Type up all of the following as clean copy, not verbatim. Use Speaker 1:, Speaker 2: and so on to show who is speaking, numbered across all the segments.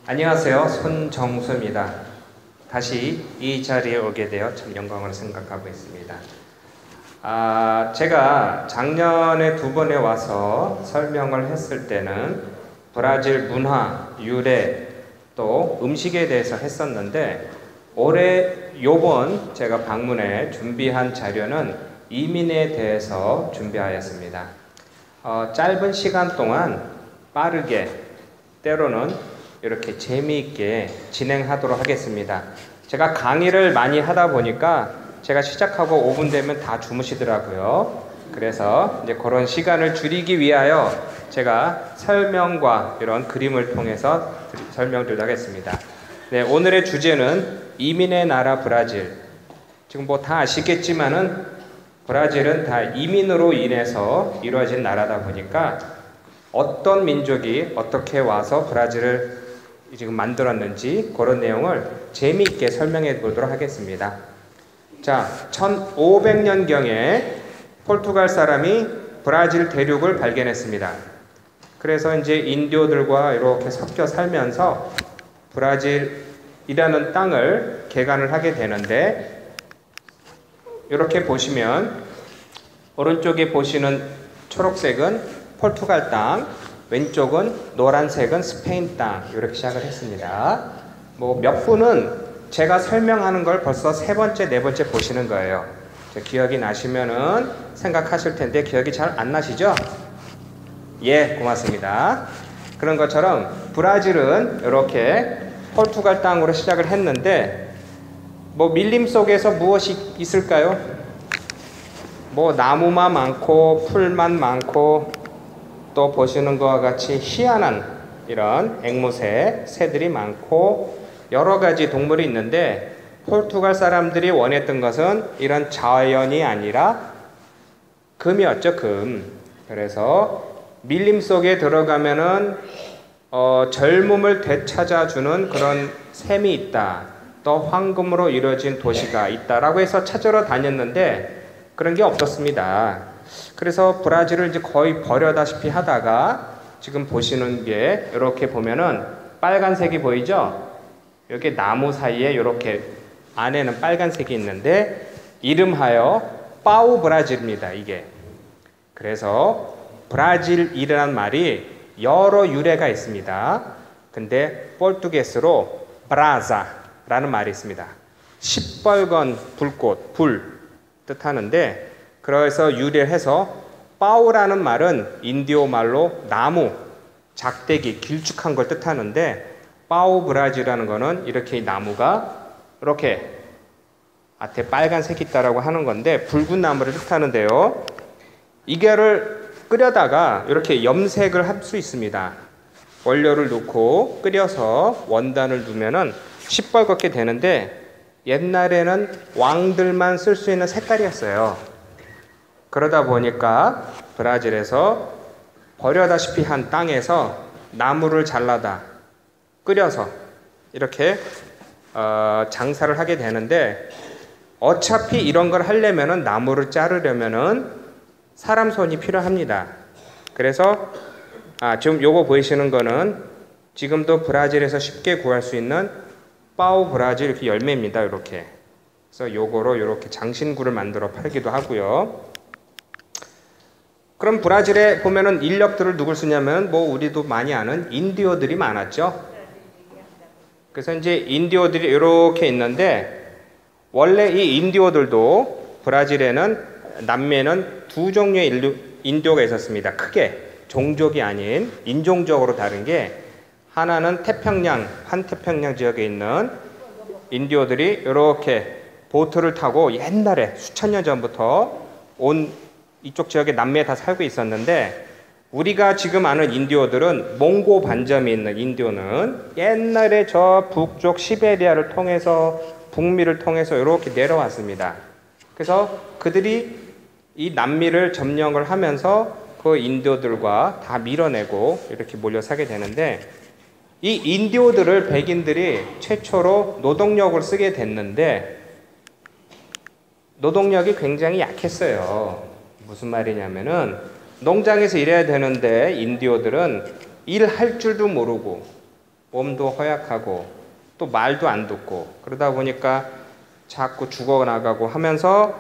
Speaker 1: 안녕하세요. 손정수입니다. 다시 이 자리에 오게 되어 참 영광으로 생각하고 있습니다. 제가 작년에 2번에 와서 설명을 했을 때는 브라질 문화, 유래, 또 음식에 대해서 했었는데 올해 요번 제가 방문해 준비한 자료는 이민에 대해서 준비하였습니다. 짧은 시간 동안 빠르게 때로는 이렇게 재미있게 진행하도록 하겠습니다. 제가 강의를 많이 하다 보니까 제가 시작하고 5분 되면 다 주무시더라고요. 그래서 이제 그런 시간을 줄이기 위하여 제가 설명과 이런 그림을 통해서 설명드리도록 하겠습니다. 네, 오늘의 주제는 이민의 나라 브라질. 지금 뭐 다 아시겠지만은 브라질은 다 이민으로 인해서 이루어진 나라다 보니까 어떤 민족이 어떻게 와서 브라질을 지금 만들었는지 그런 내용을 재미있게 설명해 보도록 하겠습니다. 자, 1500년경에 포르투갈 사람이 브라질 대륙을 발견했습니다. 그래서 이제 인디오들과 이렇게 섞여 살면서 브라질이라는 땅을 개간을 하게 되는데, 이렇게 보시면 오른쪽에 보시는 초록색은 포르투갈 땅, 왼쪽은 노란색은 스페인 땅, 이렇게 시작을 했습니다. 뭐 몇 분은 제가 설명하는 걸 벌써 3번째, 4번째 보시는 거예요. 기억이 나시면은 생각하실 텐데 기억이 잘 안 나시죠? 예, 고맙습니다. 그런 것처럼 브라질은 이렇게 포르투갈 땅으로 시작을 했는데, 뭐 밀림 속에서 무엇이 있을까요? 뭐 나무만 많고 풀만 많고, 또 보시는 것과 같이 희한한 이런 앵무새, 새들이 많고 여러 가지 동물이 있는데, 포르투갈 사람들이 원했던 것은 이런 자연이 아니라 금이었죠, 금. 그래서 밀림 속에 들어가면은 젊음을 되찾아주는 그런 샘이 있다, 또 황금으로 이루어진 도시가 있다라고 해서 찾으러 다녔는데 그런 게 없었습니다. 그래서 브라질을 이제 거의 버려다시피 하다가 지금 보시는 게 이렇게 보면은 빨간색이 보이죠? 이렇게 나무 사이에 이렇게 안에는 빨간색이 있는데 이름하여 파우 브라질입니다, 이게. 그래서 브라질이라는 말이 여러 유래가 있습니다. 근데 포르투게스로 브라자라는 말이 있습니다. 시뻘건 불꽃, 불 뜻하는데, 그래서 유래해서 파우라는 말은 인디오 말로 나무, 작대기, 길쭉한 걸 뜻하는데, 파우 브라질이라는 거는 이렇게 나무가 이렇게 앞에 빨간색이 있다라고 하는 건데 붉은 나무를 뜻하는데요. 이거를 끓여다가 이렇게 염색을 할 수 있습니다. 원료를 넣고 끓여서 원단을 두면은 시뻘겋게 되는데, 옛날에는 왕들만 쓸 수 있는 색깔이었어요. 그러다 보니까 브라질에서 버려다시피 한 땅에서 나무를 잘라다 끓여서 이렇게 장사를 하게 되는데, 어차피 이런 걸 하려면은 나무를 자르려면은 사람 손이 필요합니다. 그래서 지금 요거 보이시는 거는 지금도 브라질에서 쉽게 구할 수 있는 파우 브라질 이렇게 열매입니다. 이렇게. 그래서 요거로 이렇게 장신구를 만들어 팔기도 하고요. 그럼 브라질에 보면은 인력들을 누굴 쓰냐면 뭐 우리도 많이 아는 인디오들이 많았죠. 그래서 이제 인디오들이 이렇게 있는데, 원래 이 인디오들도 브라질에는 남미에는 2 종류의 인디오가 있었습니다. 크게 종족이 아닌 인종적으로 다른 게, 하나는 태평양, 환태평양 지역에 있는 인디오들이 이렇게 보트를 타고 옛날에 수천 년 전부터 온 이쪽 지역에 남미에 다 살고 있었는데, 우리가 지금 아는 인디오들은 몽고 반점이 있는 인디오는 옛날에 저 북쪽 시베리아를 통해서 북미를 통해서 이렇게 내려왔습니다. 그래서 그들이 이 남미를 점령을 하면서 그 인디오들과 다 밀어내고 이렇게 몰려 살게 되는데, 이 인디오들을 백인들이 최초로 노동력을 쓰게 됐는데 노동력이 굉장히 약했어요. 무슨 말이냐면은 농장에서 일해야 되는데 인디오들은 일할 줄도 모르고 몸도 허약하고 또 말도 안 듣고 그러다 보니까 자꾸 죽어나가고 하면서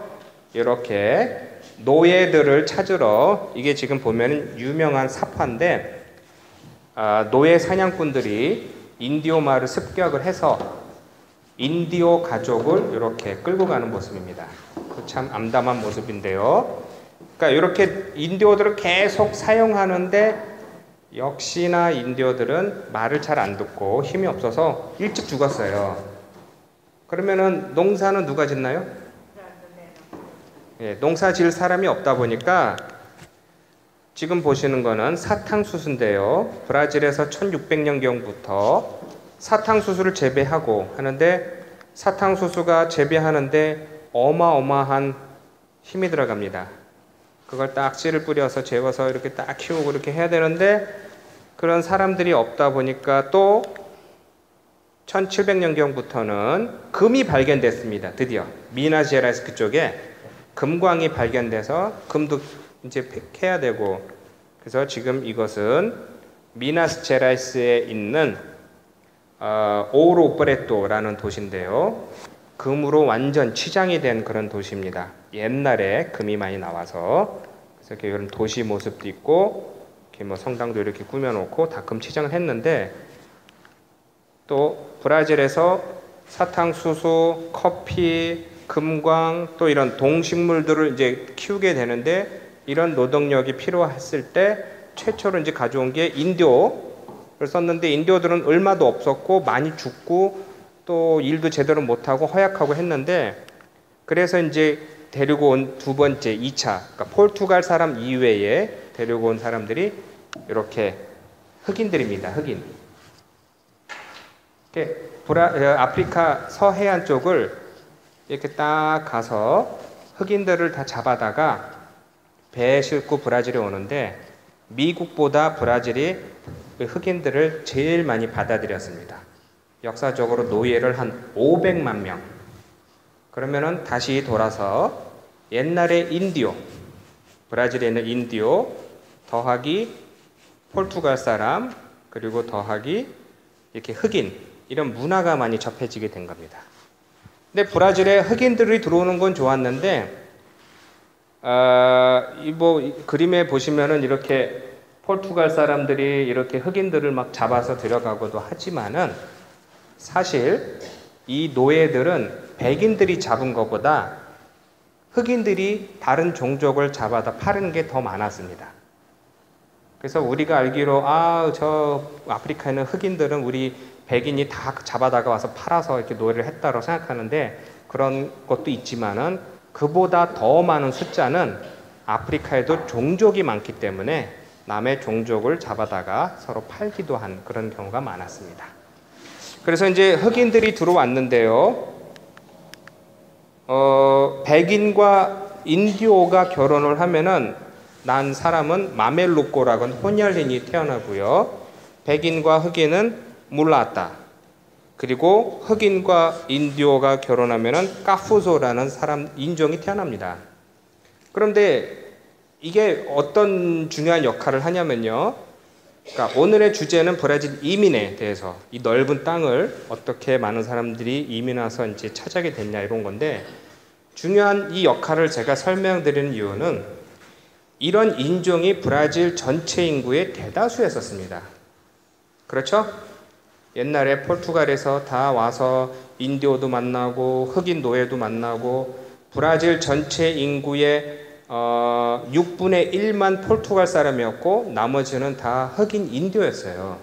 Speaker 1: 이렇게 노예들을 찾으러, 이게 지금 보면 유명한 사파인데, 노예 사냥꾼들이 인디오 마을을 습격을 해서 인디오 가족을 이렇게 끌고 가는 모습입니다. 참 암담한 모습인데요. 그러니까 이렇게 인디오들을 계속 사용하는데 역시나 인디오들은 말을 잘 안 듣고 힘이 없어서 일찍 죽었어요. 그러면은 농사는 누가 짓나요? 예, 농사 지을 사람이 없다 보니까 지금 보시는 거는 사탕수수인데요. 브라질에서 1600년경부터 사탕수수를 재배하고 하는데, 사탕수수가 재배하는데 어마어마한 힘이 들어갑니다. 그걸 딱 씨를 뿌려서 재워서 이렇게 딱 키우고 이렇게 해야 되는데 그런 사람들이 없다 보니까 또 1700년경부터는 금이 발견됐습니다. 드디어 미나제라스 그쪽에 금광이 발견돼서 금도 이제 캐야 되고, 그래서 지금 이것은 미나스제라이스에 있는 오우로 프레토라는 도시인데요. 금으로 완전 치장이 된 그런 도시입니다. 옛날에 금이 많이 나와서. 그래서 이렇게 이런 도시 모습도 있고, 이렇게 뭐 성당도 이렇게 꾸며놓고 다 금 치장을 했는데, 또 브라질에서 사탕수수, 커피, 금광 또 이런 동식물들을 이제 키우게 되는데, 이런 노동력이 필요했을 때 최초로 이제 가져온 게 인디오를 썼는데, 인디오들은 얼마도 없었고 많이 죽고 또 일도 제대로 못하고 허약하고 했는데, 그래서 이제 데리고 온 두 번째 2차, 그러니까 포르투갈 사람 이외에 데리고 온 사람들이 이렇게 흑인들입니다. 흑인. 이렇게 아프리카 서해안 쪽을 이렇게 딱 가서 흑인들을 다 잡아다가 배에 싣고 브라질에 오는데, 미국보다 브라질이 흑인들을 제일 많이 받아들였습니다. 역사적으로 노예를 한 500만 명. 그러면은 다시 돌아서 옛날에 인디오, 브라질에 있는 인디오 더하기 포르투갈 사람 그리고 더하기 이렇게 흑인, 이런 문화가 많이 접해지게 된 겁니다. 근데 브라질에 흑인들이 들어오는 건 좋았는데, 뭐 그림에 보시면은 이렇게 포르투갈 사람들이 이렇게 흑인들을 막 잡아서 들여가고도 하지만은, 사실 이 노예들은 백인들이 잡은 것보다 흑인들이 다른 종족을 잡아다 파는 게 더 많았습니다. 그래서 우리가 알기로 저 아프리카에는 흑인들은 우리 백인이 다 잡아다가 와서 팔아서 이렇게 노예를 했다고 생각하는데, 그런 것도 있지만은 그보다 더 많은 숫자는 아프리카에도 종족이 많기 때문에 남의 종족을 잡아다가 서로 팔기도 한 그런 경우가 많았습니다. 그래서 이제 흑인들이 들어왔는데요. 백인과 인디오가 결혼을 하면은 난 사람은 마멜루코라고 하는 혼혈인이 태어나고요. 백인과 흑인은 물라타, 그리고 흑인과 인디오가 결혼하면은 까푸소라는 사람 인종이 태어납니다. 그런데 이게 어떤 중요한 역할을 하냐면요. 그러니까 오늘의 주제는 브라질 이민에 대해서, 이 넓은 땅을 어떻게 많은 사람들이 이민 와서 이제 차지하게 됐냐 이런 건데, 중요한 이 역할을 제가 설명드리는 이유는 이런 인종이 브라질 전체 인구의 대다수였었습니다. 그렇죠? 옛날에 포르투갈에서 다 와서 인디오도 만나고 흑인 노예도 만나고, 브라질 전체 인구의 6분의 1만 포르투갈 사람이었고 나머지는 다 흑인 인디오였어요.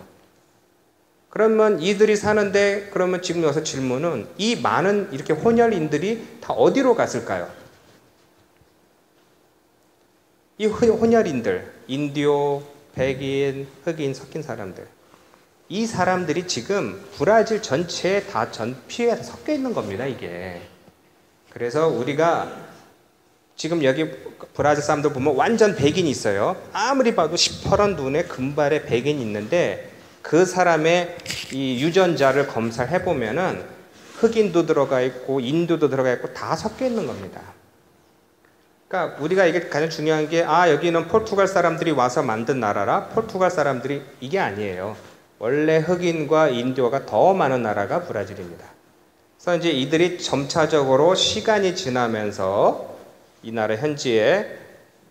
Speaker 1: 그러면 이들이 사는데, 그러면 지금 여기서 질문은 이 많은 이렇게 혼혈인들이 다 어디로 갔을까요? 이 혼혈인들, 인디오, 백인, 흑인 섞인 사람들, 이 사람들이 지금 브라질 전체에 다 피해에 섞여 있는 겁니다, 이게. 그래서 우리가 지금 여기 브라질 사람들 보면 완전 백인이 있어요. 아무리 봐도 시퍼런 눈에 금발의 백인이 있는데, 그 사람의 이 유전자를 검사를 해보면은 흑인도 들어가 있고 인도도 들어가 있고 다 섞여 있는 겁니다. 그러니까 우리가 이게 가장 중요한 게, 여기는 포르투갈 사람들이 와서 만든 나라라, 포르투갈 사람들이, 이게 아니에요. 원래 흑인과 인도가 더 많은 나라가 브라질입니다. 그래서 이제 이들이 점차적으로 시간이 지나면서 이 나라 현지에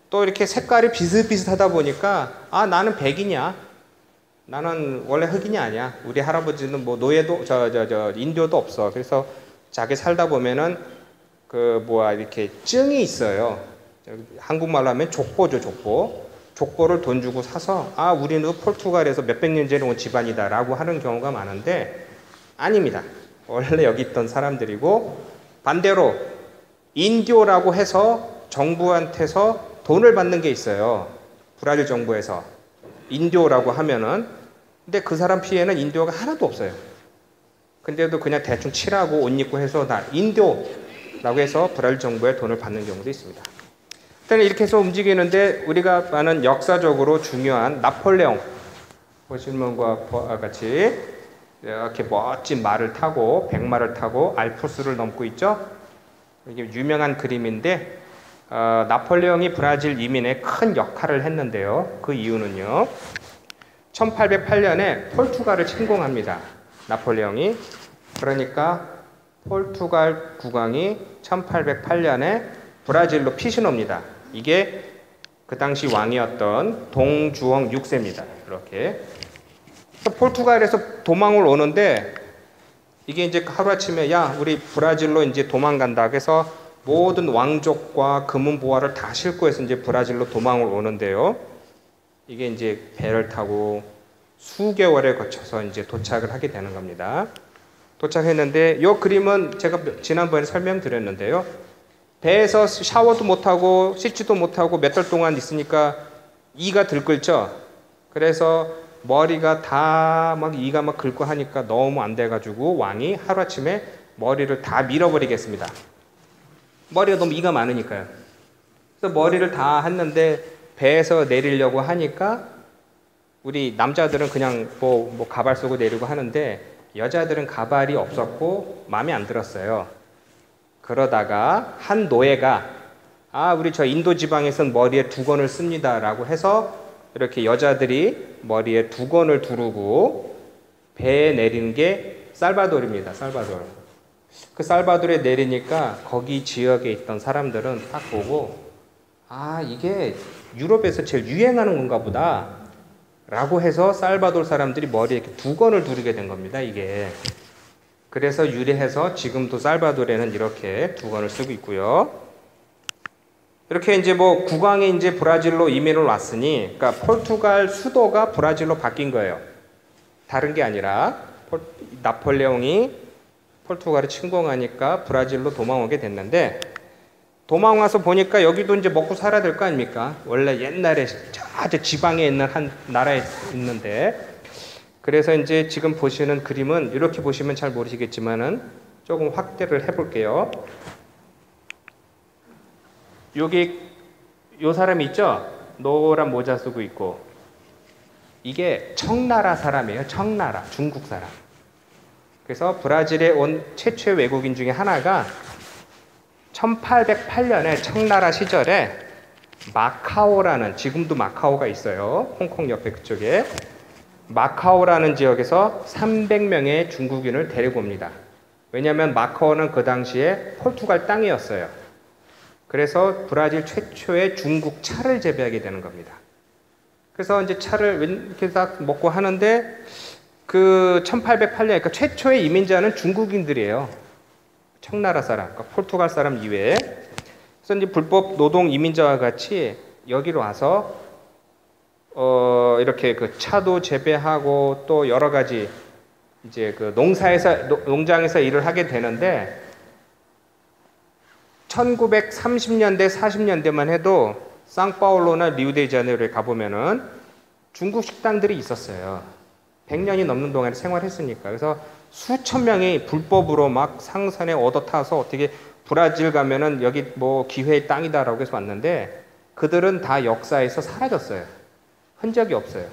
Speaker 1: 또 이렇게 색깔이 비슷비슷하다 보니까 아 나는 백이냐, 나는 원래 흑인이 아니야. 우리 할아버지는 뭐 노예도 인도도 없어. 그래서 자기 살다 보면은 이렇게 증이 있어요. 한국말로 하면 족보죠, 족보. 족보를 돈 주고 사서 아 우리는 포르투갈에서 몇백 년 전에 온 집안이다라고 하는 경우가 많은데 아닙니다. 원래 여기 있던 사람들이고 반대로 인도라고 해서 정부한테서 돈을 받는 게 있어요. 브라질 정부에서 인도라고 하면은 근데 그 사람 피해는 인도가 하나도 없어요. 근데도 그냥 대충 칠하고 옷 입고 해서 다 인도라고 해서 브라질 정부에 돈을 받는 경우도 있습니다. 일단 이렇게 해서 움직이는데 우리가 아는 역사적으로 중요한 나폴레옹 보시는 것과 같이 이렇게 멋진 말을 타고 백마를 타고 알프스를 넘고 있죠. 이게 유명한 그림인데 나폴레옹이 브라질 이민에 큰 역할을 했는데요. 그 이유는요. 1808년에 포르투갈을 침공합니다. 나폴레옹이. 그러니까 포르투갈 국왕이 1808년에 브라질로 피신 옵니다. 이게 그 당시 왕이었던 동주엉 6세입니다. 이렇게. 포르투갈에서 도망을 오는데 이게 이제 하루아침에 야 우리 브라질로 이제 도망간다 해서 모든 왕족과 금은보화를 다 싣고 해서 이제 브라질로 도망을 오는데요. 이게 이제 배를 타고 수개월에 거쳐서 이제 도착을 하게 되는 겁니다. 도착했는데 이 그림은 제가 지난번에 설명드렸는데요. 배에서 샤워도 못하고 씻지도 못하고 몇 달 동안 있으니까 이가 들끓죠. 그래서 머리가 다 막 이가 막 긁고 하니까 너무 안 돼가지고 왕이 하루아침에 머리를 다 밀어버리겠습니다. 머리가 너무 이가 많으니까요. 그래서 머리를 다 했는데 배에서 내리려고 하니까 우리 남자들은 그냥 뭐 가발 쓰고 내리고 하는데 여자들은 가발이 없었고 마음에 안 들었어요. 그러다가 한 노예가 아 우리 저 인도 지방에선 머리에 두건을 씁니다라고 해서 이렇게 여자들이 머리에 두건을 두르고 배에 내리는 게 살바도르입니다. 살바도르. 그 살바도르에 내리니까 거기 지역에 있던 사람들은 딱 보고 아 이게 유럽에서 제일 유행하는 건가 보다 라고 해서 살바도르 사람들이 머리에 이렇게 두건을 두르게 된 겁니다. 이게. 그래서 유래해서 지금도 살바도르에는 이렇게 두건을 쓰고 있고요. 이렇게 이제 뭐 국왕이 이제 브라질로 이민을 왔으니, 그러니까 포르투갈 수도가 브라질로 바뀐 거예요. 다른 게 아니라 나폴레옹이 포르투갈을 침공하니까 브라질로 도망오게 됐는데 도망와서 보니까 여기도 이제 먹고 살아야 될 거 아닙니까? 원래 옛날에 저 지방에 있는 한 나라에 있는데 그래서 이제 지금 보시는 그림은 이렇게 보시면 잘 모르시겠지만은 조금 확대를 해볼게요. 여기 요 사람이 있죠? 노란 모자 쓰고 있고 이게 청나라 사람이에요. 청나라 중국 사람. 그래서 브라질에 온 최초의 외국인 중에 하나가 1808년에 청나라 시절에 마카오라는 지금도 마카오가 있어요. 홍콩 옆에 그쪽에 마카오라는 지역에서 300명의 중국인을 데리고 옵니다. 왜냐하면 마카오는 그 당시에 포르투갈 땅이었어요. 그래서 브라질 최초의 중국 차를 재배하게 되는 겁니다. 그래서 이제 차를 이렇게 딱 먹고 하는데 그 1808년 그러니까 최초의 이민자는 중국인들이에요. 청나라 사람, 그러니까 포르투갈 사람 이외에. 그래서 이제 불법 노동 이민자와 같이 여기로 와서 이렇게 그 차도 재배하고 또 여러 가지 이제 그 농장에서 일을 하게 되는데 1930년대, 40년대만 해도 상파울루나 리우데자네이루에 가보면은 중국 식당들이 있었어요. 100년이 넘는 동안에 생활했으니까. 그래서 수천 명이 불법으로 막 상선에 얻어 타서 어떻게 브라질 가면은 여기 뭐 기회의 땅이다라고 해서 왔는데 그들은 다 역사에서 사라졌어요. 흔적이 없어요.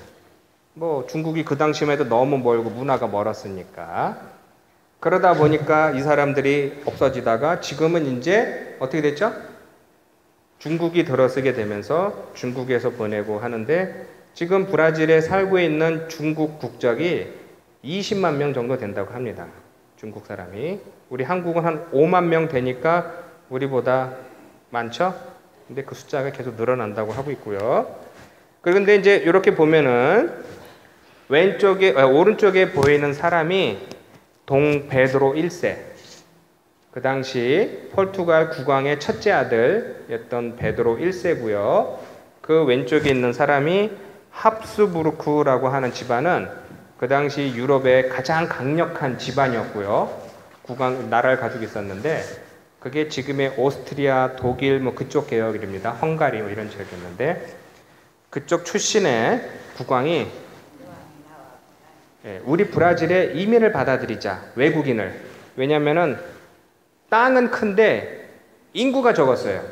Speaker 1: 뭐 중국이 그 당시만 해도 너무 멀고 문화가 멀었으니까. 그러다 보니까 이 사람들이 없어지다가 지금은 이제 어떻게 됐죠? 중국이 들어서게 되면서 중국에서 보내고 하는데 지금 브라질에 살고 있는 중국 국적이 20만 명 정도 된다고 합니다. 중국 사람이. 우리 한국은 한 5만 명 되니까 우리보다 많죠? 근데 그 숫자가 계속 늘어난다고 하고 있고요. 그런데 이제 이렇게 보면은 오른쪽에 보이는 사람이 동 베드로 1세. 그 당시 포르투갈 국왕의 첫째 아들이었던 베드로 1세고요. 그 왼쪽에 있는 사람이 합스부르크라고 하는 집안은 그 당시 유럽의 가장 강력한 집안이었고요. 나라를 가지고 있었는데 그게 지금의 오스트리아, 독일 뭐 그쪽 계열입니다. 헝가리 뭐 이런 지역이었는데 그쪽 출신의 국왕이 우리 브라질에 이민을 받아들이자, 외국인을. 왜냐면은 땅은 큰데 인구가 적었어요.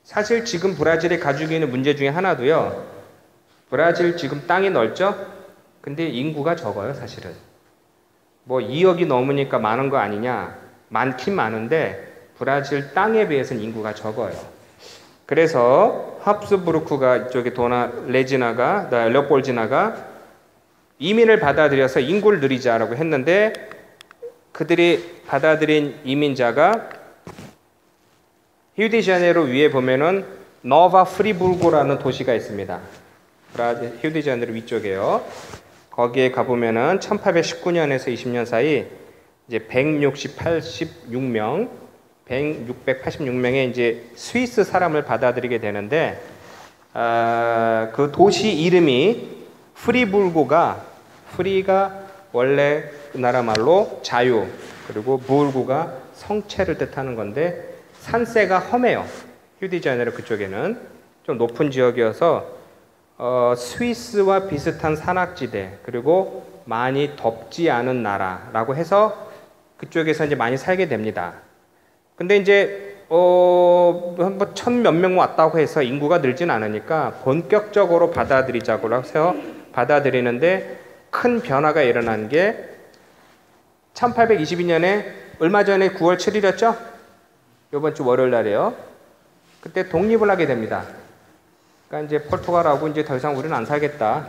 Speaker 1: 사실 지금 브라질이 가지고 있는 문제 중에 하나도요. 브라질 지금 땅이 넓죠? 근데 인구가 적어요, 사실은. 뭐 2억이 넘으니까 많은 거 아니냐? 많긴 많은데 브라질 땅에 비해서는 인구가 적어요. 그래서 합스부르크가 이쪽에 레오폴지나가 이민을 받아들여서 인구를 늘리자라고 했는데 그들이 받아들인 이민자가 히우데자네이루 위에 보면은 노바 프리부르고라는 도시가 있습니다. 브라질 히우데자네이루 위쪽에요. 거기에 가보면은 1819년에서 20년 사이 이제 686명의 이제 스위스 사람을 받아들이게 되는데 그 도시 이름이 프리가 원래 그 나라 말로 자유, 그리고 부르고가 성체를 뜻하는 건데 산세가 험해요. 휴디자네이루 그쪽에는 좀 높은 지역이어서 스위스와 비슷한 산악지대, 그리고 많이 덥지 않은 나라라고 해서 그쪽에서 이제 많이 살게 됩니다. 근데 이제 뭐 1000몇 명 왔다고 해서 인구가 늘진 않으니까 본격적으로 받아들이자고 해서 받아들이는데 큰 변화가 일어난 게 1822년에 얼마 전에 9월 7일이었죠? 이번 주 월요일 날이에요. 그때 독립을 하게 됩니다. 그러니까 이제 포르투갈하고 이제 더 이상 우리는 안 살겠다.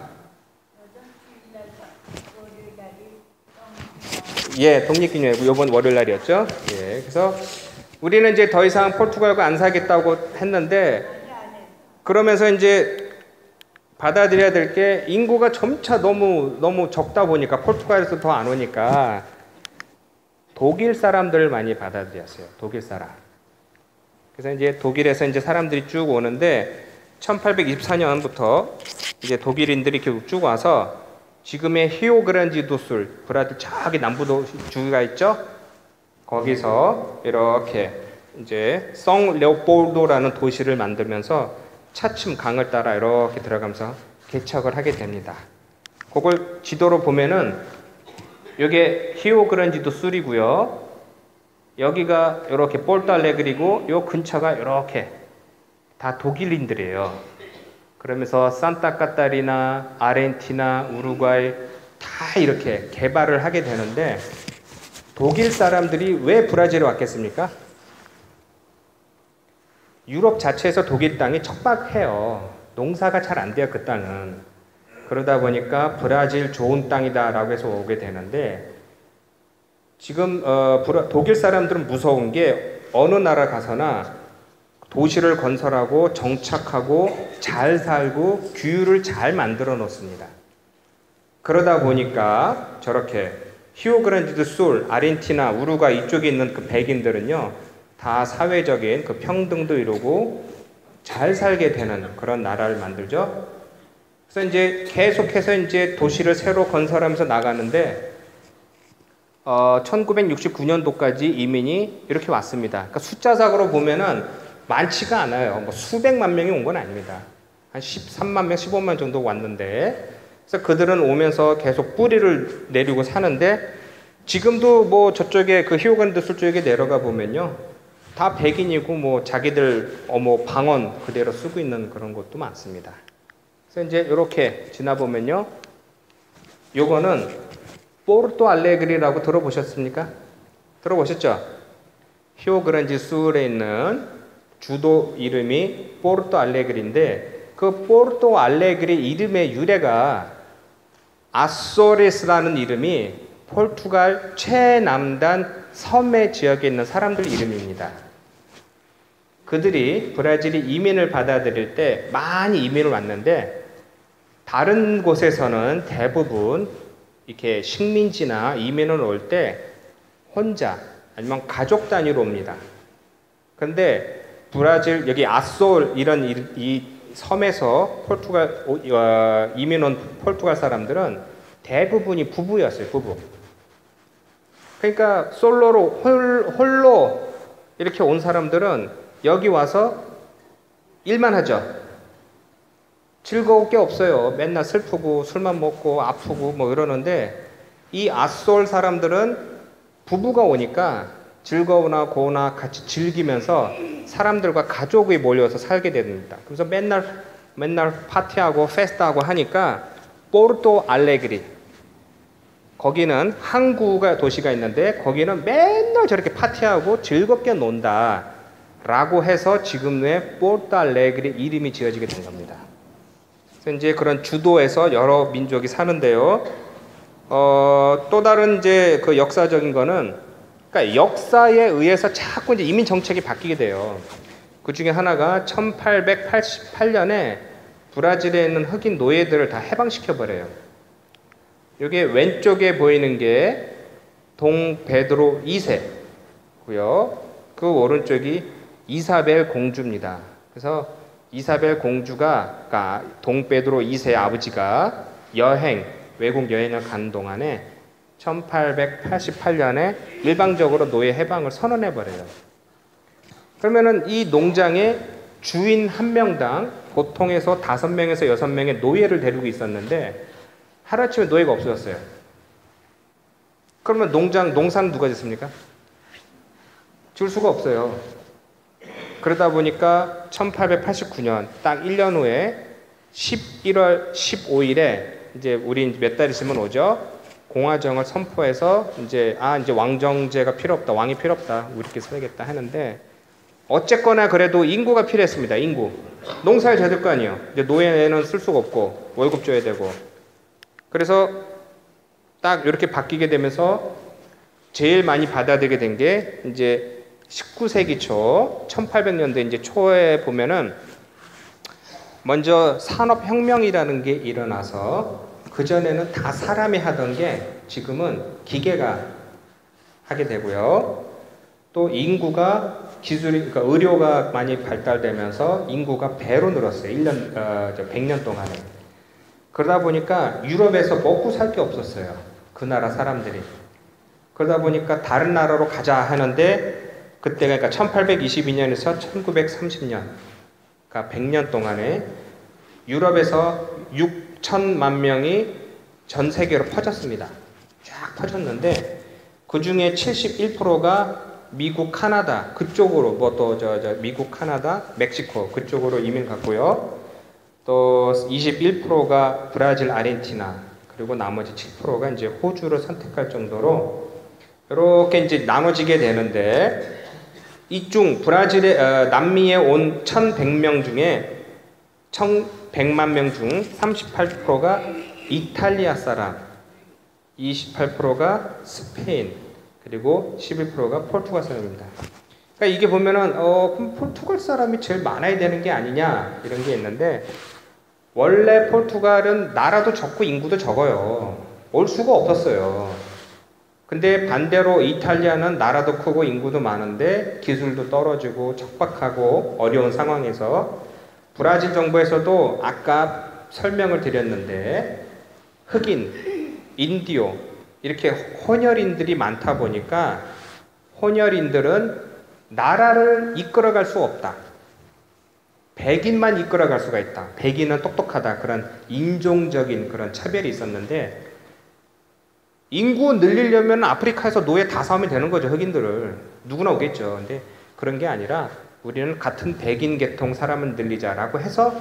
Speaker 1: 예, 독립기념이고 이번 월요일 날이었죠. 예, 그래서 우리는 이제 더 이상 포르투갈과 안 살겠다고 했는데 그러면서 이제 받아들여야 될 게 인구가 점차 너무 적다 보니까 포르투갈에서 더 안 오니까 독일 사람들을 많이 받아들였어요. 독일 사람. 그래서 이제 독일에서 이제 사람들이 쭉 오는데 1824년부터 이제 독일인들이 계속 쭉 와서 지금의 히오그란지도술, 브라질 저기 남부 주가 있죠? 거기서 이렇게 이제 성 레오폴도라는 도시를 만들면서 차츰 강을 따라 이렇게 들어가면서 개척을 하게 됩니다. 그걸 지도로 보면은 이게 히오그란지도술이고요. 여기가 이렇게 포르토알레그리고 요 근처가 이렇게 다 독일인들이에요. 그러면서 산타 카타리나, 아르헨티나, 우루과이 다 이렇게 개발을 하게 되는데 독일 사람들이 왜 브라질에 왔겠습니까? 유럽 자체에서 독일 땅이 척박해요. 농사가 잘 안 돼요, 그 땅은. 그러다 보니까 브라질 좋은 땅이다라고 해서 오게 되는데 지금 독일 사람들은 무서운 게 어느 나라 가서나 도시를 건설하고 정착하고 잘 살고 규율을 잘 만들어 놓습니다. 그러다 보니까 저렇게 히오그란디도술, 아르헨티나, 우루과 이쪽에 있는 그 백인들은요 다 사회적인 그 평등도 이루고 잘 살게 되는 그런 나라를 만들죠. 그래서 이제 계속해서 이제 도시를 새로 건설하면서 나가는데 1969년도까지 이민이 이렇게 왔습니다. 그러니까 숫자상으로 보면은 많지가 않아요. 뭐 수백만 명이 온 건 아닙니다. 한 13만 명, 15만 정도 왔는데, 그래서 그들은 오면서 계속 뿌리를 내리고 사는데, 지금도 뭐 저쪽에 그 히오그란디도술 쪽에 내려가 보면요, 다 백인이고 뭐 자기들 방언 그대로 쓰고 있는 그런 곳도 많습니다. 그래서 이제 이렇게 지나 보면요, 요거는 포르토 알레그리라고 들어보셨습니까? 들어보셨죠? 히오그란디술에 있는 주도 이름이 포르토 알레그리인데 그 그 포르토 알레그리 이름의 유래가 아소레스라는 이름이 포르투갈 최남단 섬의 지역에 있는 사람들 이름입니다. 그들이 브라질이 이민을 받아들일 때 많이 이민을 왔는데 다른 곳에서는 대부분 이렇게 식민지나 이민을 올 때 혼자 아니면 가족 단위로 옵니다. 그런데 브라질 여기 아솔 이런 이 섬에서 포르투갈 이민 온 포르투갈 사람들은 대부분이 부부였어요. 부부. 그러니까 솔로로 홀로 이렇게 온 사람들은 여기 와서 일만 하죠. 즐거울 게 없어요. 맨날 슬프고 술만 먹고 아프고 뭐 이러는데 이 아솔 사람들은 부부가 오니까 즐거우나 고우나 같이 즐기면서 사람들과 가족이 몰려서 살게 됩니다. 그래서 맨날 파티하고 페스타하고 하니까 포르토 알레그리 거기는 항구가 도시가 있는데 거기는 맨날 저렇게 파티하고 즐겁게 논다 라고 해서 지금의 포르토 알레그리 이름이 지어지게 된 겁니다. 그래서 이제 그런 주도에서 여러 민족이 사는데요. 또 다른 이제 그 역사적인 거는 그러니까 역사에 의해서 자꾸 이제 이민 정책이 바뀌게 돼요. 그 중에 하나가 1888년에 브라질에 있는 흑인 노예들을 다 해방시켜 버려요. 여기 왼쪽에 보이는 게 동 베드로 2세고요. 그 오른쪽이 이사벨 공주입니다. 그래서 이사벨 공주가 그러니까 동 베드로 2세 아버지가 외국 여행을 간 동안에 1888년에 일방적으로 노예 해방을 선언해 버려요. 그러면은 이 농장의 주인 한 명당 보통에서 5명에서 6명의 노예를 데리고 있었는데 하루아침에 노예가 없어졌어요. 그러면 농사는 누가 짓습니까? 지을 수가 없어요. 그러다 보니까 1889년 딱 1년 후에 11월 15일에 이제 우리 몇 달 있으면 오죠. 공화정을 선포해서 이제 왕정제가 필요 없다. 왕이 필요 없다. 우리끼리 살겠다 하는데 어쨌거나 그래도 인구가 필요했습니다. 인구. 농사를 져야 될 거 아니에요. 이제 노예는 쓸 수가 없고 월급 줘야 되고. 그래서 딱 이렇게 바뀌게 되면서 제일 많이 받아들이게 된 게 이제 19세기 초 1800년대 이제 초에 보면은 먼저 산업혁명이라는 게 일어나서 그전에는 다 사람이 하던 게 지금은 기계가 하게 되고요. 또 인구가 그러니까 의료가 많이 발달되면서 인구가 배로 늘었어요. 100년 동안에. 그러다 보니까 유럽에서 먹고 살 게 없었어요. 그 나라 사람들이. 그러다 보니까 다른 나라로 가자 하는데 그때가 그러니까 1822년에서 1930년 그러니까 100년 동안에 유럽에서 6천만 명이 전 세계로 퍼졌습니다. 쫙 퍼졌는데 그 중에 71%가 미국, 카나다 그쪽으로 미국, 카나다, 멕시코 그쪽으로 이민 갔고요. 또 21%가 브라질, 아르헨티나 그리고 나머지 7%가 이제 호주를 선택할 정도로 이렇게 이제 나눠지게 되는데 이중 브라질의 남미에 온 1,100명 중에 1,100만 명 중 38%가 이탈리아 사람, 28%가 스페인, 그리고 11%가 포르투갈 사람입니다. 그러니까 이게 보면은 그럼 포르투갈 사람이 제일 많아야 되는 게 아니냐 이런 게 있는데 원래 포르투갈은 나라도 적고 인구도 적어요. 올 수가 없었어요. 근데 반대로 이탈리아는 나라도 크고 인구도 많은데 기술도 떨어지고 척박하고 어려운 상황에서 브라질 정부에서도 아까 설명을 드렸는데 흑인, 인디오 이렇게 혼혈인들이 많다 보니까 혼혈인들은 나라를 이끌어갈 수 없다. 백인만 이끌어갈 수가 있다. 백인은 똑똑하다. 그런 인종적인 그런 차별이 있었는데 인구 늘리려면 아프리카에서 노예 다 사오면 되는 거죠. 흑인들을. 누구나 오겠죠. 근데 그런 게 아니라 우리는 같은 백인 계통 사람을 늘리자라고 해서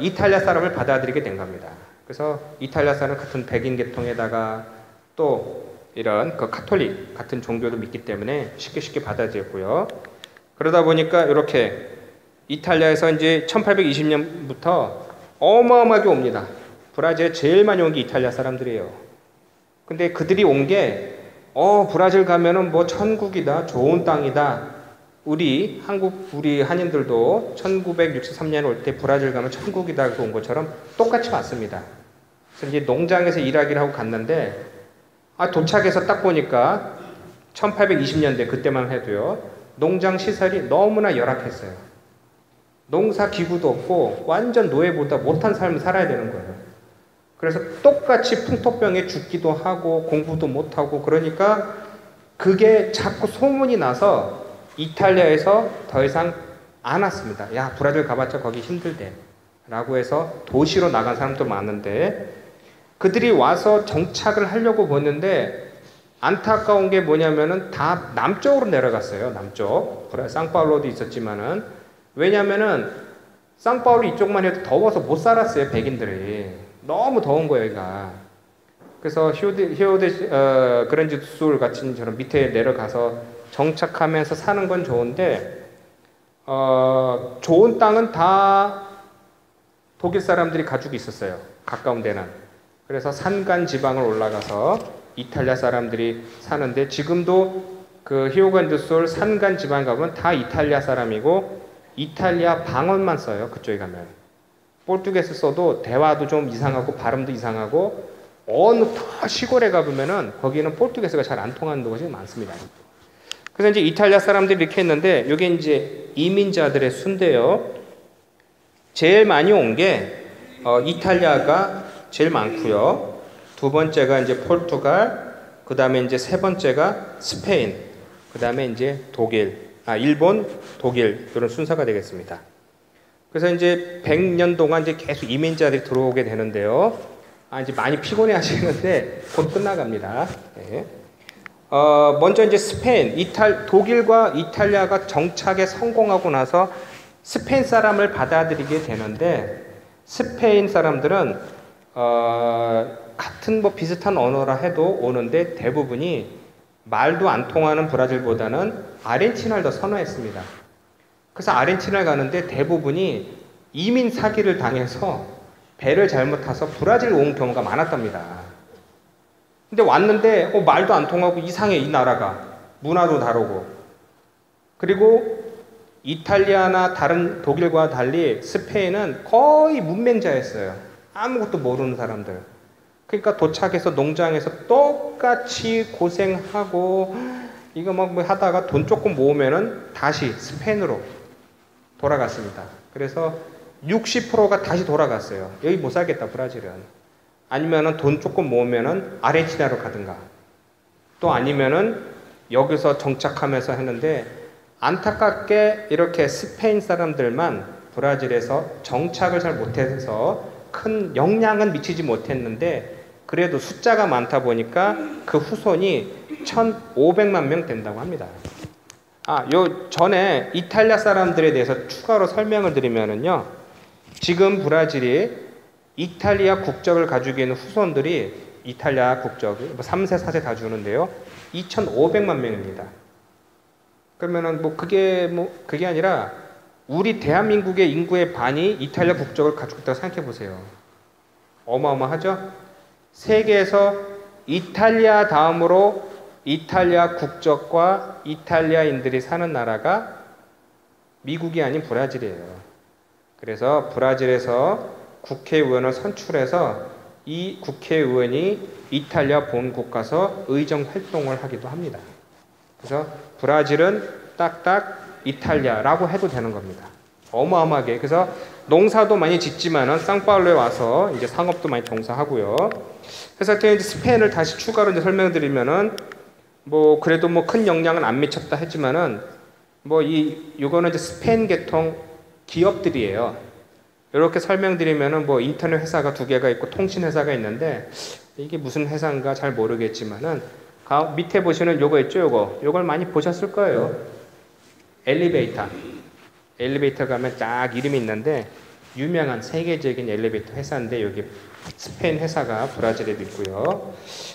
Speaker 1: 이탈리아 사람을 받아들이게 된 겁니다. 그래서 이탈리아 사람은 같은 백인 계통에다가 또 이런 그 카톨릭 같은 종교도 믿기 때문에 쉽게 받아들였고요. 그러다 보니까 이렇게 이탈리아에서 이제 1820년부터 어마어마하게 옵니다. 브라질에 제일 많이 온 게 이탈리아 사람들이에요. 근데 그들이 온 게 브라질 가면은 뭐 천국이다, 좋은 땅이다. 우리 한인들도 1963년에 올 때 브라질 가면 천국이다 해서 온 것처럼 똑같이 왔습니다. 그래서 이제 농장에서 일하기를 하고 갔는데 도착해서 딱 보니까 1820년대 그때만 해도요. 농장 시설이 너무나 열악했어요. 농사 기구도 없고 완전 노예보다 못한 삶을 살아야 되는 거예요. 그래서 똑같이 풍토병에 죽기도 하고 공부도 못하고 그러니까 그게 자꾸 소문이 나서 이탈리아에서 더 이상 안 왔습니다. 야, 브라질 가봤자 거기 힘들대 라고 해서 도시로 나간 사람도 많은데 그들이 와서 정착을 하려고 보는데 안타까운 게 뭐냐면은 다 남쪽으로 내려갔어요. 남쪽. 상파울로도 있었지만은 왜냐면은 상파울로 이쪽만 해도 더워서 못 살았어요. 백인들이. 너무 더운 거예요, 여기가. 그래서 그란지술 같은 저런 밑에 내려가서 정착하면서 사는 건 좋은데 좋은 땅은 다 독일 사람들이 가지고 있었어요. 가까운 데는. 그래서 산간 지방을 올라가서 이탈리아 사람들이 사는데 지금도 그 히오간드솔 산간 지방 가면 다 이탈리아 사람이고 이탈리아 방언만 써요. 그쪽에 가면. 포르투게스 써도 대화도 좀 이상하고 발음도 이상하고 어느 더 시골에 가보면은 거기는 포르투게스가 잘 안 통하는 곳이 많습니다. 그래서 이제 이탈리아 사람들이 이렇게 했는데 이게 이제 이민자들의 수인데요. 제일 많이 온 게 이탈리아가 제일 많고요. 두 번째가 이제 포르투갈, 그 다음에 이제 세 번째가 스페인, 그 다음에 이제 일본, 독일 이런 순서가 되겠습니다. 그래서 이제 100년 동안 이제 계속 이민자들이 들어오게 되는데요. 이제 많이 피곤해 하시는데 곧 끝나갑니다. 네. 먼저 이제 스페인, 독일과 이탈리아가 정착에 성공하고 나서 스페인 사람을 받아들이게 되는데 스페인 사람들은 같은 뭐 비슷한 언어라 해도 오는데 대부분이 말도 안 통하는 브라질보다는 아르헨티나를 더 선호했습니다. 그래서 아르헨티나를 가는데 대부분이 이민 사기를 당해서 배를 잘못 타서 브라질 온 경우가 많았답니다. 근데 왔는데 말도 안 통하고 이상해 이 나라가. 문화도 다르고. 그리고 이탈리아나 다른 독일과 달리 스페인은 거의 문맹자였어요. 아무것도 모르는 사람들. 그러니까 도착해서 농장에서 똑같이 고생하고 이거 뭐 하다가 돈 조금 모으면은 다시 스페인으로 돌아갔습니다. 그래서 60%가 다시 돌아갔어요. 여기 못 살겠다 브라질은. 아니면은 돈 조금 모으면은 아르헨티나로 가든가. 또 아니면은 여기서 정착하면서 했는데 안타깝게 이렇게 스페인 사람들만 브라질에서 정착을 잘 못해서 큰 영향은 미치지 못했는데 그래도 숫자가 많다 보니까 그 후손이 1,500만 명 된다고 합니다. 요 전에 이탈리아 사람들에 대해서 추가로 설명을 드리면은요. 지금 브라질이 이탈리아 국적을 가지고 있는 후손들이 이탈리아 국적을 3세, 4세 다 주는데요. 2,500만 명입니다. 그러면은 그게 아니라 우리 대한민국의 인구의 반이 이탈리아 국적을 가지고 있다고 생각해 보세요. 어마어마하죠? 세계에서 이탈리아 다음으로 이탈리아 국적과 이탈리아인들이 사는 나라가 미국이 아닌 브라질이에요. 그래서 브라질에서 국회의원을 선출해서 이 국회의원이 이탈리아 본국 가서 의정 활동을 하기도 합니다. 그래서 브라질은 딱딱 이탈리아라고 해도 되는 겁니다. 어마어마하게. 그래서 농사도 많이 짓지만은 상파울로에 와서 이제 상업도 많이 종사하고요. 그래서 이제 스페인을 다시 추가로 이제 설명드리면은 그래도 큰 영향은 안 미쳤다 했지만은 이거는 이제 스페인 계통 기업들이에요. 이렇게 설명드리면은 인터넷 회사가 2개가 있고 통신 회사가 있는데 이게 무슨 회사인가 잘 모르겠지만은 밑에 보시는 요거 있죠, 요걸 많이 보셨을 거예요. 엘리베이터 가면 딱 이름이 있는데 유명한 세계적인 엘리베이터 회사인데 여기 스페인 회사가 브라질에도 있고요.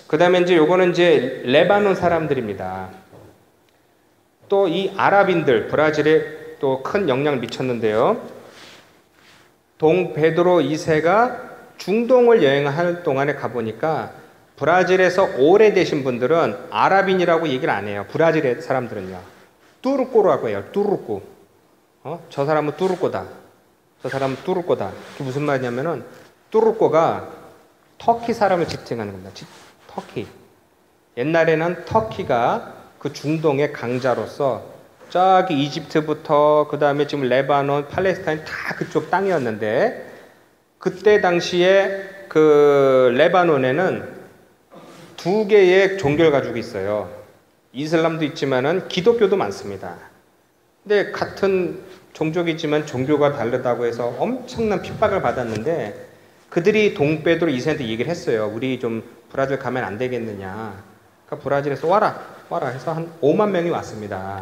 Speaker 1: 그 다음에 이제 요거는 이제 레바논 사람들입니다. 또 이 아랍인들, 브라질에 또 큰 영향을 미쳤는데요. 동 베드로 2세가 중동을 여행할 동안에 가보니까 브라질에서 오래되신 분들은 아랍인이라고 얘기를 안 해요. 브라질 사람들은요. 뚜르꼬라고 해요. 뚜르꼬. 저 사람은 뚜르꼬다. 저 사람은 뚜르꼬다. 그게 무슨 말이냐면은 뚜르꼬가 터키 사람을 지칭하는 겁니다. 터키. 옛날에는 터키가 그 중동의 강자로서 저기 이집트부터 그 다음에 지금 레바논, 팔레스타인 다 그쪽 땅이었는데 그때 당시에 그 레바논에는 두 개의 종교를 가지고 있어요. 이슬람도 있지만은 기독교도 많습니다. 근데 같은 종족이지만 종교가 다르다고 해서 엄청난 핍박을 받았는데 그들이 동베드로 2세한테 얘기를 했어요. 우리 좀 브라질 가면 안 되겠느냐. 그러니까 브라질에서 와라 해서 한 5만 명이 왔습니다.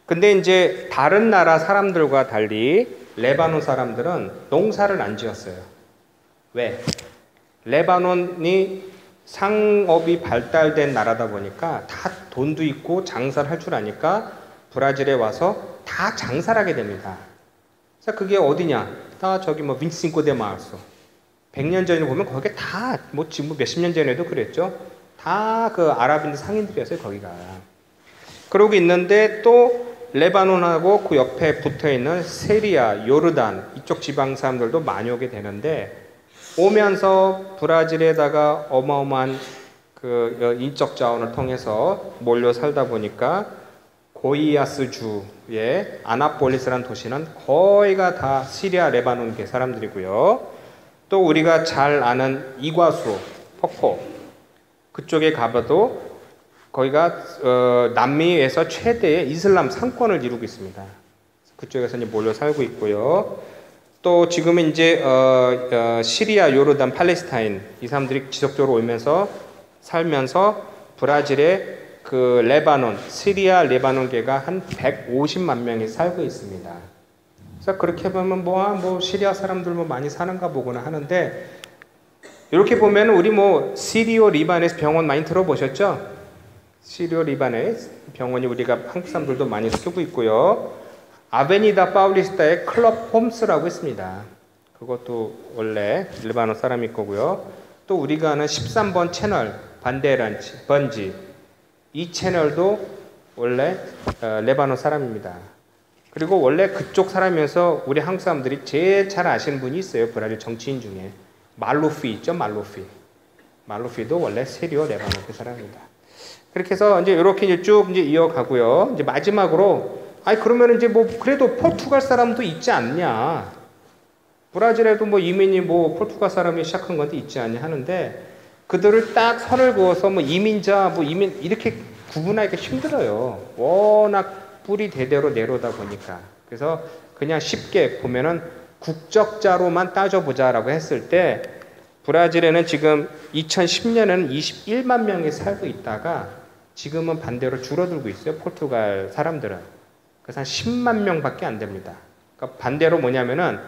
Speaker 1: 근데 이제 다른 나라 사람들과 달리 레바논 사람들은 농사를 안 지었어요. 왜? 레바논이 상업이 발달된 나라다 보니까 다 돈도 있고 장사를 할 줄 아니까 브라질에 와서 다 장사를 하게 됩니다. 그래서 그게 어디냐? 다 저기 뭐 빈신코 데 마르소. 100년 전에 보면 거기 다 뭐 지금 몇십 년 전에도 그랬죠. 다 그 아랍인들 상인들이었어요, 거기가. 그러고 있는데 또 레바논하고 그 옆에 붙어 있는 시리아, 요르단 이쪽 지방 사람들도 많이 오게 되는데 오면서 브라질에다가 어마어마한 그 인적 자원을 통해서 몰려 살다 보니까 고이아스 주의 아나폴리스라는 도시는 거의가 다 시리아, 레바논계 사람들이고요. 또 우리가 잘 아는 이과수 폭포 그쪽에 가봐도 거기가 남미에서 최대의 이슬람 상권을 이루고 있습니다. 그쪽에서 이제 몰려 살고 있고요. 또 지금은 이제 시리아, 요르단, 팔레스타인 이 사람들이 지속적으로 오면서 살면서 브라질의 그 레바논, 시리아 레바논계가 한 150만 명이 살고 있습니다. 그래서 그렇게 보면 뭐 시리아 사람들 뭐 많이 사는가 보구나 하는데 이렇게 보면 우리 뭐 시리오 리바네스 병원 많이 들어보셨죠? 시리오 리바네스 병원이 우리가 한국 사람들도 많이 쓰고 있고요. 아베니다 파울리스타의 클럽 홈스라고 있습니다. 그것도 원래 레바논 사람일 거고요. 또 우리가 아는 13번 채널 반데란치, 번지 이 채널도 원래 레바논 사람입니다. 그리고 원래 그쪽 사람이면서 우리 한국 사람들이 제일 잘 아시는 분이 있어요. 브라질 정치인 중에 말루피 있죠. 말루피도 원래 시리오 레바논 그 사람입니다. 그렇게 해서 이제 이렇게 이제 쭉 이제 이어가고요. 이제 마지막으로 그러면 이제 뭐 그래도 포르투갈 사람도 있지 않냐? 브라질에도 뭐 이민이 뭐 포르투갈 사람이 시작한 건데 있지 않냐 하는데 그들을 딱 선을 그어서 뭐 이민자 뭐 이민 이렇게 구분하기가 힘들어요. 워낙 뿌리 대대로 내려오다 보니까. 그래서 그냥 쉽게 보면은 국적자로만 따져보자라고 했을 때 브라질에는 지금 2010년에는 21만 명이 살고 있다가 지금은 반대로 줄어들고 있어요. 포르투갈 사람들은. 그래서 한 10만 명밖에 안 됩니다. 그러니까 반대로 뭐냐면은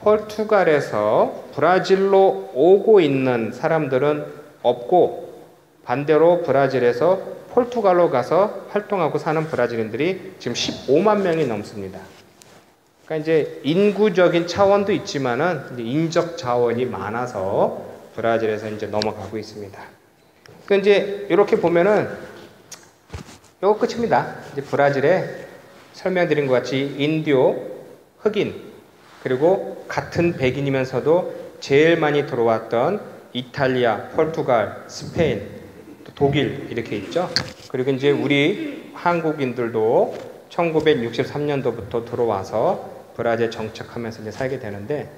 Speaker 1: 포르투갈에서 브라질로 오고 있는 사람들은 없고 반대로 브라질에서 포르투갈로 가서 활동하고 사는 브라질인들이 지금 15만 명이 넘습니다. 그러니까 이제 인구적인 차원도 있지만은 이제 인적 자원이 많아서 브라질에서 이제 넘어가고 있습니다. 그러니까 이제 이렇게 보면은 이거 끝입니다. 이제 브라질에 설명드린 것 같이 인디오, 흑인, 그리고 같은 백인이면서도 제일 많이 들어왔던 이탈리아, 포르투갈, 스페인, 또 독일 이렇게 있죠. 그리고 이제 우리 한국인들도 1963년도부터 들어와서 브라질에 정착하면서 이제 살게 되는데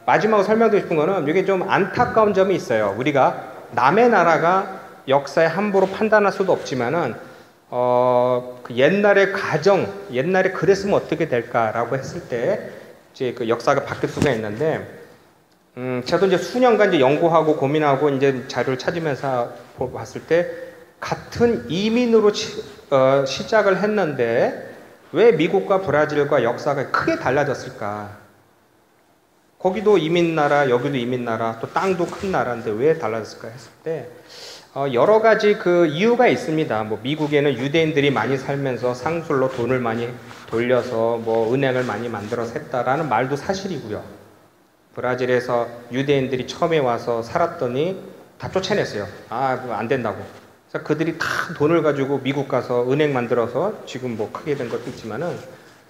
Speaker 1: 마지막으로 설명드리고 싶은 거는 이게 좀 안타까운 점이 있어요. 우리가 남의 나라가 역사에 함부로 판단할 수도 없지만은 그 옛날의 가정, 옛날에 그랬으면 어떻게 될까라고 했을 때 이제 그 역사가 바뀔 수가 있는데, 저도 이제 수년간 이제 연구하고 고민하고 이제 자료를 찾으면서 봤을 때 같은 이민으로 시작을 했는데 왜 미국과 브라질과 역사가 크게 달라졌을까? 거기도 이민나라, 여기도 이민나라, 또 땅도 큰 나라인데 왜 달라졌을까 했을 때 여러 가지 그 이유가 있습니다. 뭐 미국에는 유대인들이 많이 살면서 상술로 돈을 많이 돌려서 뭐 은행을 많이 만들어서 했다라는 말도 사실이고요. 브라질에서 유대인들이 처음에 와서 살았더니 다 쫓아냈어요. 그거 안 된다고. 그래서 그들이 다 돈을 가지고 미국 가서 은행 만들어서 지금 뭐 크게 된 것도 있지만은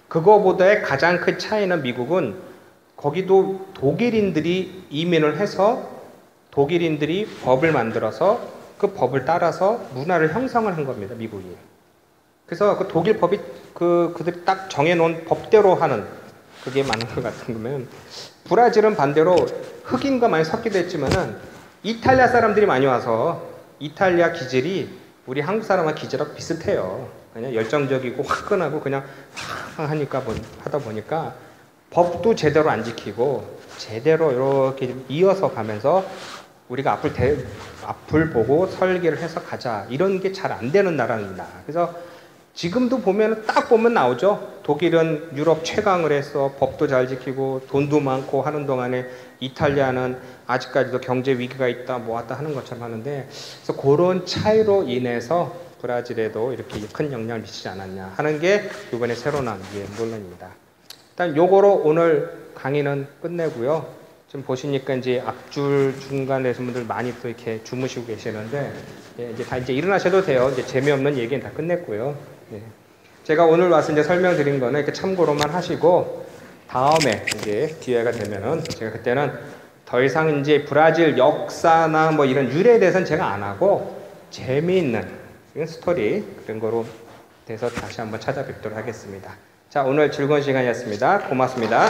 Speaker 1: 그거보다의 가장 큰 차이는 미국은 거기도 독일인들이 이민을 해서 독일인들이 법을 만들어서 그 법을 따라서 문화를 형성을 한 겁니다. 미국이. 그래서 그 독일 법이 그들이 딱 정해놓은 법대로 하는 그게 맞는 것 같은 거면 브라질은 반대로 흑인과 많이 섞기도 했지만은 이탈리아 사람들이 많이 와서 이탈리아 기질이 우리 한국 사람과 기질하고 비슷해요. 그냥 열정적이고 화끈하고 그냥 하니까 하다 보니까 법도 제대로 안 지키고 제대로 이렇게 이어서 가면서 우리가 앞을 보고 설계를 해서 가자 이런 게 잘 안 되는 나라입니다. 그래서 지금도 보면 딱 보면 나오죠. 독일은 유럽 최강을 해서 법도 잘 지키고 돈도 많고 하는 동안에 이탈리아는 아직까지도 경제 위기가 있다 뭐 왔다 하는 것처럼 하는데 그래서 그런 차이로 인해서 브라질에도 이렇게 큰 영향을 미치지 않았냐 하는 게 이번에 새로 나온 논란입니다. 일단 요거로 오늘 강의는 끝내고요. 지금 보시니까 이제 앞줄 중간에 계신 분들 많이 또 이렇게 주무시고 계시는데 이제 다 이제 일어나셔도 돼요. 이제 재미없는 얘기는 다 끝냈고요. 제가 오늘 와서 이제 설명드린 거는 이렇게 참고로만 하시고 다음에 이제 기회가 되면은 제가 그때는 더 이상 이제 브라질 역사나 뭐 이런 유래에 대해서는 제가 안 하고 재미있는 스토리 그런 거로 돼서 다시 한번 찾아뵙도록 하겠습니다. 자, 오늘 즐거운 시간이었습니다. 고맙습니다.